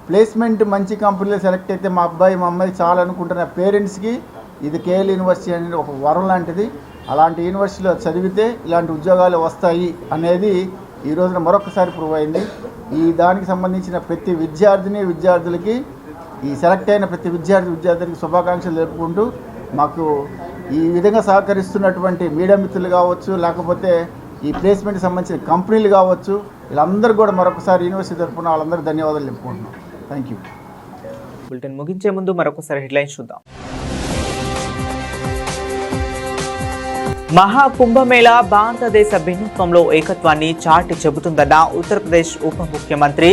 ప్లేస్మెంట్ మంచి కంపెనీలో సెలెక్ట్ అయితే మా అబ్బాయి మా అమ్మాయి చాలా అనుకుంటున్న పేరెంట్స్కి ఇది కేఎల్ యూనివర్సిటీ అనేది ఒక వరం లాంటిది. అలాంటి యూనివర్సిటీలో చదివితే ఇలాంటి ఉద్యోగాలు వస్తాయి అనేది ఈ రోజున మరొకసారి ప్రూవ్ అయింది. ఈ దానికి సంబంధించిన ప్రతి విద్యార్థులకి ఈ సెలెక్ట్ అయిన ప్రతి విద్యార్థులకి శుభాకాంక్షలు తెలుపుకుంటూ మాకు ఈ విధంగా సహకరిస్తున్నటువంటి మీడియా మిత్రులు కావచ్చు, లేకపోతే ఈ ప్లేస్మెంట్కి సంబంధించిన కంపెనీలు కావచ్చు, వీళ్ళందరూ కూడా మరొకసారి యూనివర్సిటీ తరఫున వాళ్ళందరూ ధన్యవాదాలు చెప్పుకుంటున్నాం. Thank you. బులెటిన్ ముగించే ముందు మరొకసారి హెడ్లైన్స్ చూద్దాం. మహాకుంభమేళా భారతదేశ భిన్నత్వంలో ఏకత్వాన్ని చాటి చెబుతుందన్న ఉత్తరప్రదేశ్ ఉప ముఖ్యమంత్రి.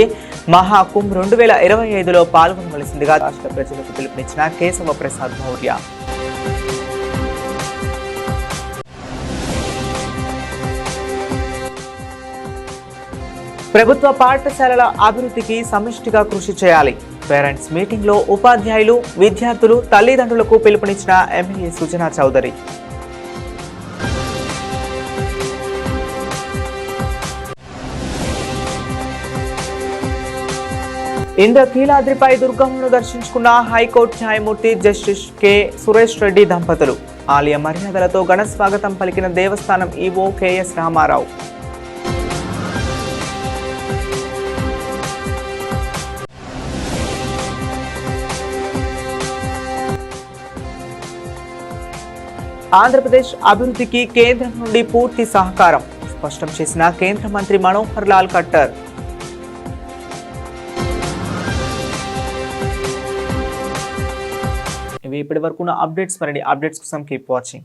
మహాకుంభ్ 2025లో పాల్గొనవలసిందిగా రాష్ట్ర ప్రజలకు పిలుపునిచ్చిన కేశవ ప్రసాద్ మౌర్య. ప్రభుత్వ పాఠశాలల అభివృద్ధికి సమిష్టిగా కృషి చేయాలి. పేరెంట్స్ మీటింగ్లో ఉపాధ్యాయులు, విద్యార్థులు, తల్లిదండ్రులకు పిలుపునిచ్చిన ఎమ్మెల్యే సుజనా చౌదరి. ఇంద్రకీలాద్రిపై దుర్గమ్మను దర్శించుకున్న హైకోర్టు న్యాయమూర్తి జస్టిస్ కె సురేష్ రెడ్డి దంపతులు. ఆలయ మర్యాదలతో ఘన స్వాగతం పలికిన దేవస్థానం ఈవో కెఎస్ రామారావు. ఆంధ్రప్రదేశ్ అభివృద్ధికి కేంద్రం నుండి పూర్తి సహకారం స్పష్టం చేసిన కేంద్ర మంత్రి మనోహర్ లాల్ ఖట్టర్. ఇవి ఇప్పటి వరకు అప్డేట్స్. మరిన్ని అప్డేట్స్ కోసం కీప్ వాచింగ్.